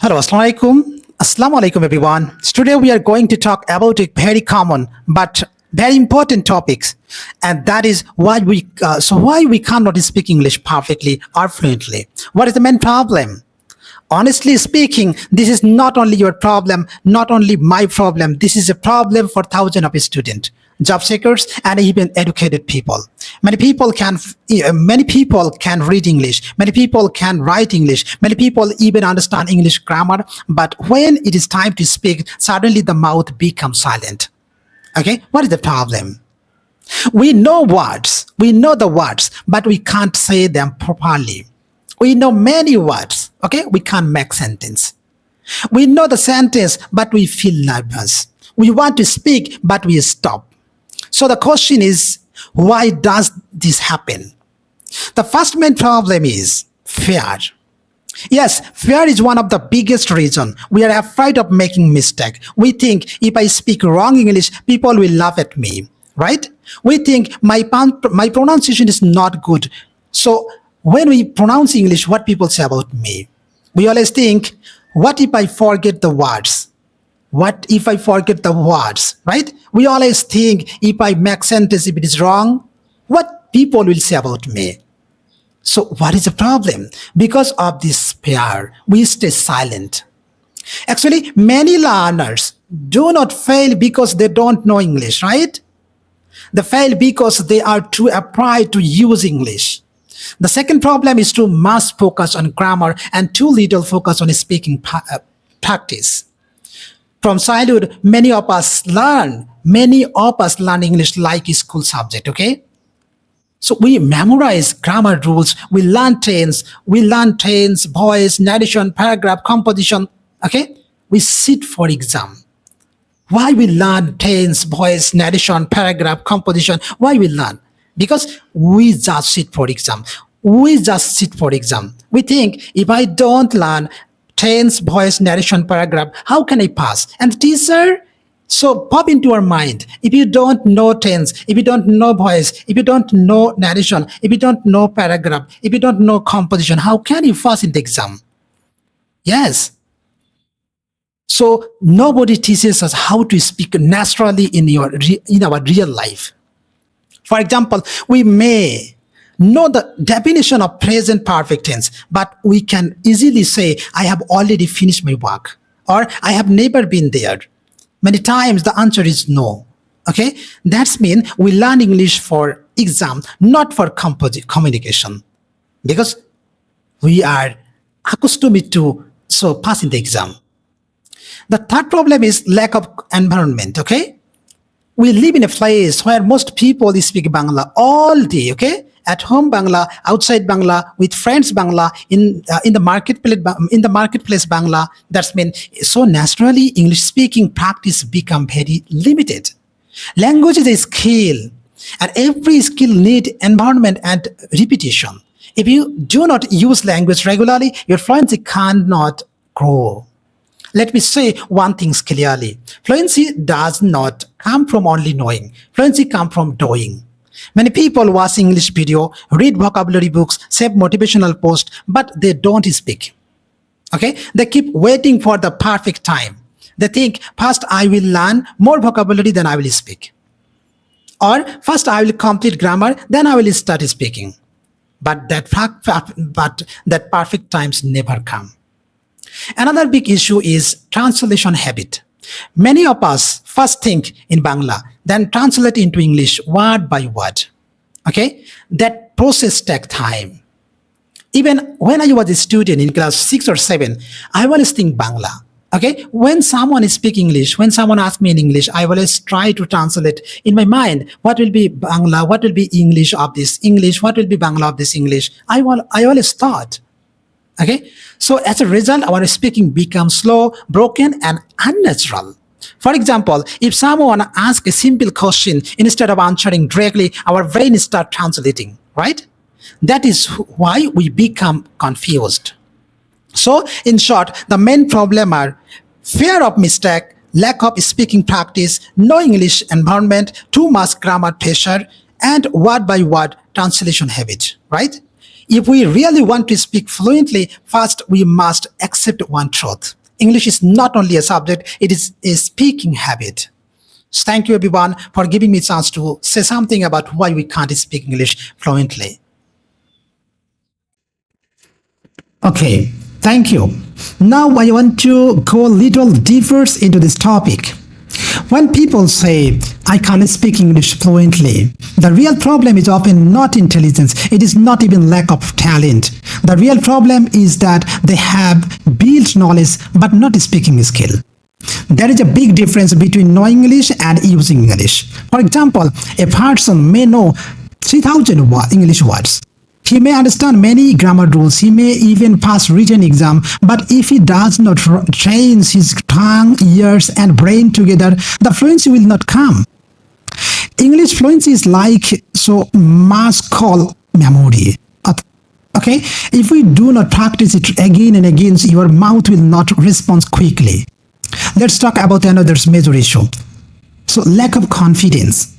Hello, Assalamu alaikum everyone. Today we are going to talk about a very common but very important topics, and that is why we cannot speak English perfectly or fluently. What is the main problem? Honestly speaking, this is not only your problem, not only my problem. This is a problem for thousands of students, job seekers, and even educated people. Many people can read English. Many people can write English. Many people even understand English grammar. But when it is time to speak, suddenly the mouth becomes silent. Okay, what is the problem? We know the words, but we can't say them properly. We know many words, okay? We can't make sentence. We know the sentence, but we feel nervous. We want to speak, but we stop. So the question is, why does this happen? The first main problem is fear. Yes, fear is one of the biggest reason. We are afraid of making mistake. We think if I speak wrong English, people will laugh at me, right? We think my pronunciation is not good. So when we pronounce English, what people say about me? We always think, what if I forget the words? What if I forget the words, right? We always think if I make sentence, if it is wrong, what people will say about me? So what is the problem? Because of this fear, we stay silent. Actually, many learners do not fail because they don't know English, right? They fail because they are too afraid to use English. The second problem is too much focus on grammar and too little focus on speaking practice. From childhood, many of us learn English like a school subject, okay? So we memorize grammar rules, we learn tense, voice, narration, paragraph, composition, okay? We sit for exam. Why we learn tense, voice, narration, paragraph, composition? Why we learn? Because we just sit for exam. We think if I don't learn tense, voice, narration, paragraph, how can I pass? And the teacher, so pop into our mind. If you don't know tense, if you don't know voice, if you don't know narration, if you don't know paragraph, if you don't know composition, how can you pass in the exam? Yes. So nobody teaches us how to speak naturally in our real life. For example, we may know the definition of present perfect tense, but we can easily say, I have already finished my work, or I have never been there. Many times the answer is no. Okay? That's mean we learn English for exam, not for communication. Because we are accustomed to passing the exam. The third problem is lack of environment, okay? We live in a place where most people speak Bangla all day, okay? At home Bangla, outside Bangla, with friends Bangla, in the marketplace Bangla. That's mean so naturally English speaking practice become very limited. Language is a skill, and every skill need environment and repetition. If you do not use language regularly, your fluency cannot grow. Let me say one thing clearly. Fluency does not come from only knowing. Fluency comes from doing. Many people watch English video, read vocabulary books, save motivational posts, but they don't speak. Okay? They keep waiting for the perfect time. They think, first I will learn more vocabulary, then I will speak. Or first I will complete grammar, then I will start speaking. But that perfect times never come. Another big issue is translation habit. Many of us first think in Bangla, then translate into English word by word. Okay? That process takes time. Even when I was a student in class 6 or 7, I always think Bangla. Okay? When someone is speaking English, when someone asks me in English, I always try to translate in my mind, what will be Bangla, what will be English of this English, what will be Bangla of this English. I always thought. Okay, so as a result, our speaking becomes slow, broken, and unnatural. For example, if someone asks a simple question, instead of answering directly, our brain starts translating, right? That is why we become confused. So, in short, the main problem are fear of mistake, lack of speaking practice, no English environment, too much grammar pressure, and word by word translation habit, right? If we really want to speak fluently, first we must accept one truth. English is not only a subject, it is a speaking habit. So thank you everyone for giving me a chance to say something about why we can't speak English fluently. Okay, thank you. Now I want to go a little deeper into this topic. When people say, I can't speak English fluently, the real problem is often not intelligence, it is not even lack of talent. The real problem is that they have built knowledge but not speaking skill. There is a big difference between knowing English and using English. For example, a person may know 3000 English words. He may understand many grammar rules, he may even pass written exam, but if he does not train his tongue, ears and brain together, the fluency will not come. English fluency is like muscle memory. Okay, if we do not practice it again and again, your mouth will not respond quickly. Let's talk about another major issue. So lack of confidence.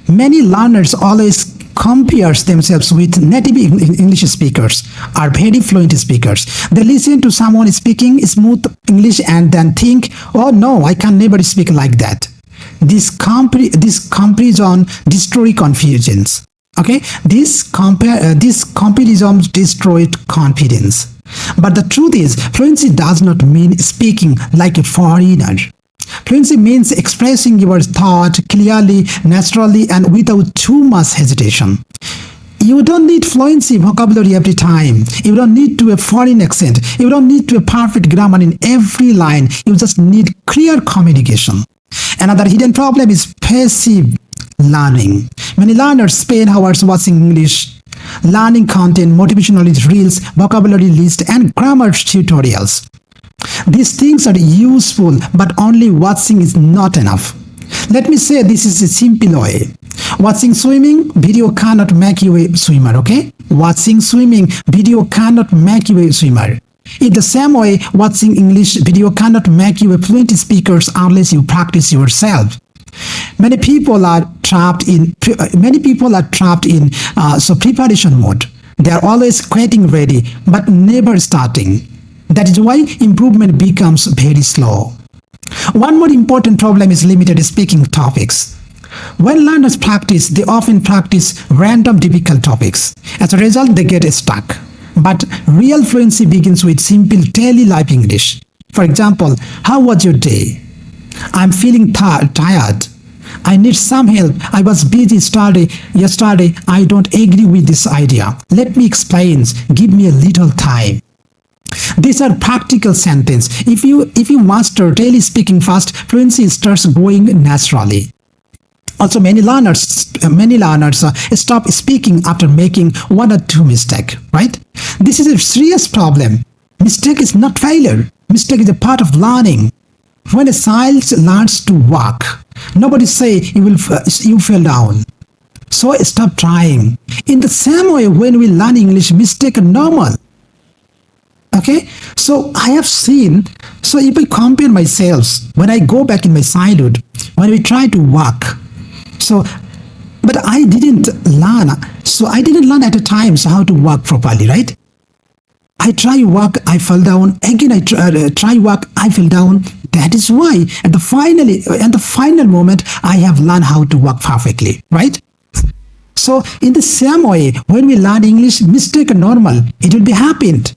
Many learners always compares themselves with native English speakers or very fluent speakers. They listen to someone speaking smooth English and then think, oh no, I can never speak like that. This comparison destroys confidence. Okay, this comparison destroyed confidence. But the truth is, fluency does not mean speaking like a foreigner. Fluency means expressing your thought clearly, naturally, and without too much hesitation. You don't need fluency vocabulary every time. You don't need to a foreign accent. You don't need to a perfect grammar in every line. You just need clear communication. Another hidden problem is passive learning. Many learners spend hours watching English, learning content, motivational reels, vocabulary lists, and grammar tutorials. These things are useful, but only watching is not enough. Let me say this is a simple way. Watching swimming video cannot make you a swimmer, okay? Watching swimming video cannot make you a swimmer. In the same way, watching English video cannot make you a fluent speaker unless you practice yourself. Many people are trapped in preparation mode. They are always getting ready, but never starting. That is why improvement becomes very slow. One more important problem is limited speaking topics. When learners practice, they often practice random difficult topics. As a result, they get stuck. But real fluency begins with simple daily life English. For example, how was your day? I'm feeling tired. I need some help. I was busy yesterday. I don't agree with this idea. Let me explain. Give me a little time. These are practical sentences. If you master daily speaking fast, fluency starts growing naturally. Also, many learners stop speaking after making one or two mistakes, right? This is a serious problem. Mistake is not failure. Mistake is a part of learning. When a child learns to walk, nobody say you fell down. So stop trying. In the same way, when we learn English, mistakes are normal. Okay, so I have seen, so if I compare myself, when I go back in my childhood, when we try to walk, but I didn't learn at a time how to walk properly, right? I try walk, I fell down, again I try walk, I fell down. That is why at the final moment, I have learned how to walk perfectly, right? So in the same way, when we learn English, mistake are normal, it will be happened.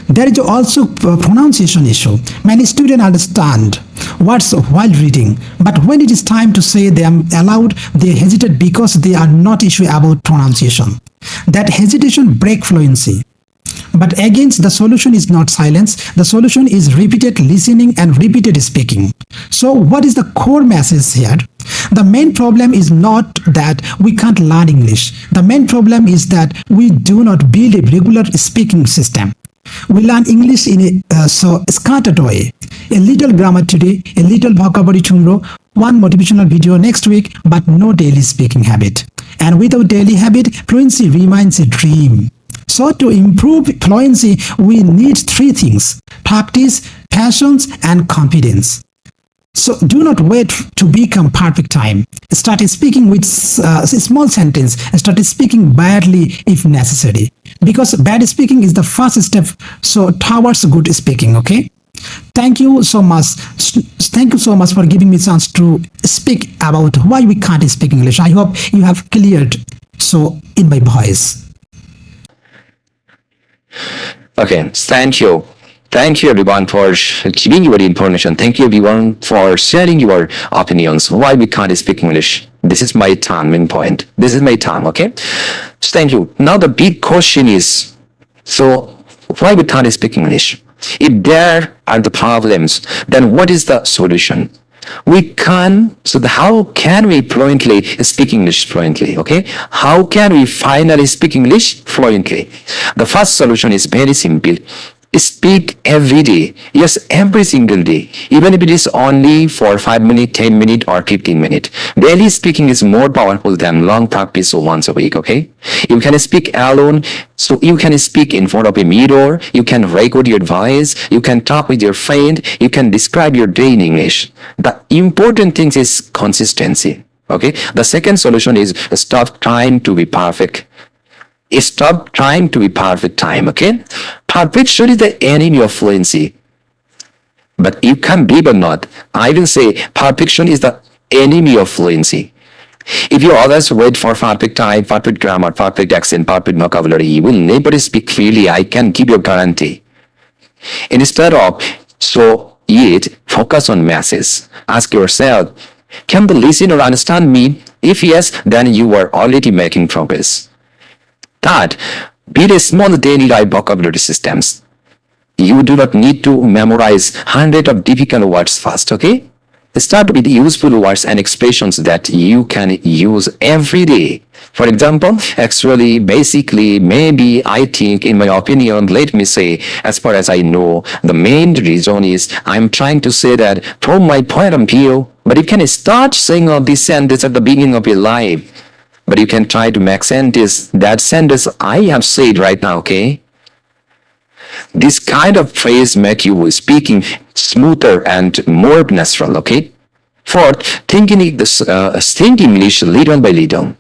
There is also a pronunciation issue. Many students understand words while reading, but when it is time to say them aloud, they hesitate because they are not sure about pronunciation. That hesitation breaks fluency. But again, the solution is not silence. The solution is repeated listening and repeated speaking. So what is the core message here? The main problem is not that we can't learn English. The main problem is that we do not build a regular speaking system. We learn English in a scattered way. A little grammar today, a little vocabulary tomorrow, one motivational video next week, but no daily speaking habit. And without daily habit, fluency remains a dream. So to improve fluency, we need three things: practice, passions, and confidence. So do not wait to become perfect time. Start speaking with small sentence. Start speaking badly if necessary. Because bad speaking is the first step so towards good speaking. Okay. Thank you so much. Thank you so much for giving me chance to speak about why we can't speak English. I hope you have cleared so in my voice. Okay, thank you. Thank you everyone for giving your information. Thank you everyone for sharing your opinions. Why we can't speak English? This is my time, main point. This is my time, okay? So thank you. Now the big question is, so why we can't speak English? If there are the problems, then what is the solution? We can, so how can we fluently speak English fluently, okay? How can we finally speak English fluently? The first solution is very simple. Speak every day. Yes, every single day. Even if it is only for 5 minutes, 10 minutes or 15 minutes. Daily speaking is more powerful than long practice once a week, okay? You can speak alone. So you can speak in front of a mirror. You can record your voice. You can talk with your friend. You can describe your day in English. The important thing is consistency, okay? The second solution is stop trying to be perfect. Stop trying to be perfect time, okay? Perfection is the enemy of fluency. But you can believe or not, I will say perfection is the enemy of fluency. If you always wait for perfect time, perfect grammar, perfect accent, perfect vocabulary, you will never speak clearly. I can give you a guarantee. Instead of so yet focus on masses. Ask yourself, can the listener understand me? If yes, then you are already making progress. Third, build a small daily life vocabulary systems. You do not need to memorize hundreds of difficult words first, okay? Start with useful words and expressions that you can use every day. For example, actually, basically, maybe, I think, in my opinion, let me say, as far as I know, the main reason is I'm trying to say that from my point of view, but you can start saying all this sentence at the beginning of your life. But you can try to make that sentence I have said right now, okay? This kind of phrase make you speaking smoother and more natural, okay? Fourth, think in English little by little.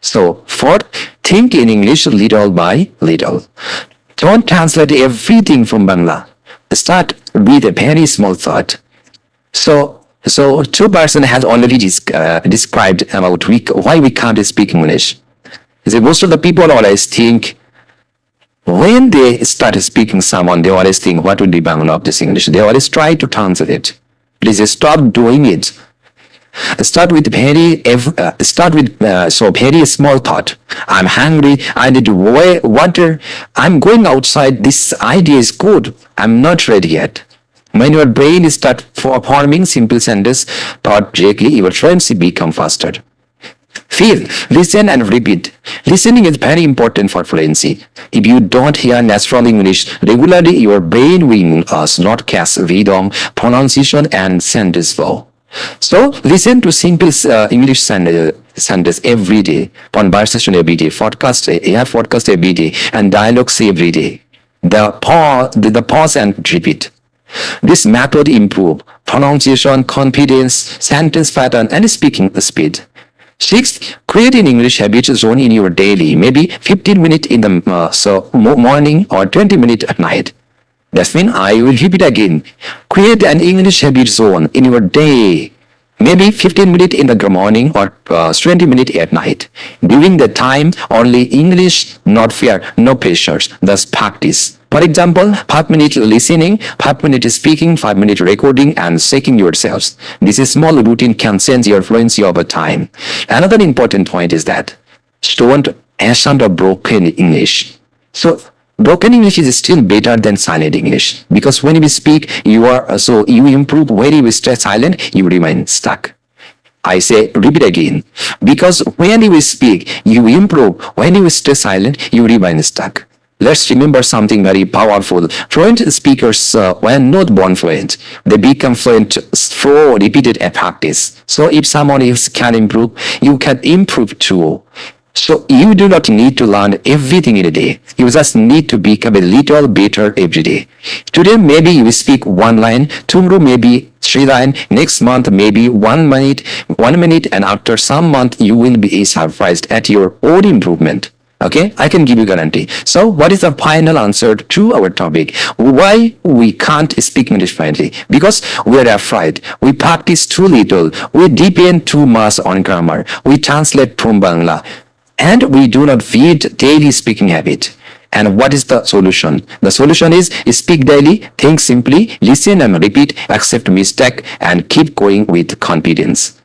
So, fourth, think in English little by little. Don't translate everything from Bangla. Start with a very small thought. So two person has already described about why we can't speak English. Is that most of the people always think when they start speaking someone, they always think what would be Bangla of this English. They always try to translate it. Please stop doing it. Start with very small thought. I'm hungry. I need water. I'm going outside. This idea is good. I'm not ready yet. When your brain starts forming simple sentences thought directly, your fluency become faster. Feel, listen and repeat. Listening is very important for fluency. If you don't hear natural English regularly, your brain will not catch rhythm, pronunciation and sentence flow. So listen to simple English sentence every day, conversation every day, podcast every day, and dialogues every day. The pause and repeat. This method improve pronunciation, confidence, sentence pattern, and speaking speed. Sixth, create an English habit zone in your daily, maybe 15 minutes in the morning or 20 minutes at night. That means I will repeat again. Create an English habit zone in your day, maybe 15 minutes in the morning or 20 minutes at night. During the time, only English, not fear, no pressures, thus practice. For example, 5 minutes listening, 5 minutes speaking, 5 minutes recording and checking yourselves. This small routine can change your fluency over time. Another important point is that don't assume broken English. So broken English is still better than silent English because when you speak, you improve. When you stay silent, you remain stuck. I say, repeat again, because when you speak, you improve. When you stay silent, you remain stuck. Let's remember something very powerful. Fluent speakers were not born fluent. They become fluent through repeated practice. So if someone else can improve, you can improve too. So you do not need to learn everything in a day. You just need to become a little better every day. Today maybe you speak one line, tomorrow maybe three line, next month maybe 1 minute, and after some month you will be surprised at your own improvement. Okay, I can give you guarantee. So what is the final answer to our topic? Why we can't speak English fluently? Because we are afraid. We practice too little. We depend too much on grammar. We translate from Bangla. And we do not feed daily speaking habit. And what is the solution? The solution is speak daily, think simply, listen and repeat, accept mistake, and keep going with confidence.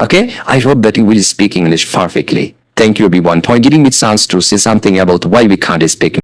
Okay, I hope that you will speak English perfectly. Thank you everyone for giving me chance to say something about why we can't speak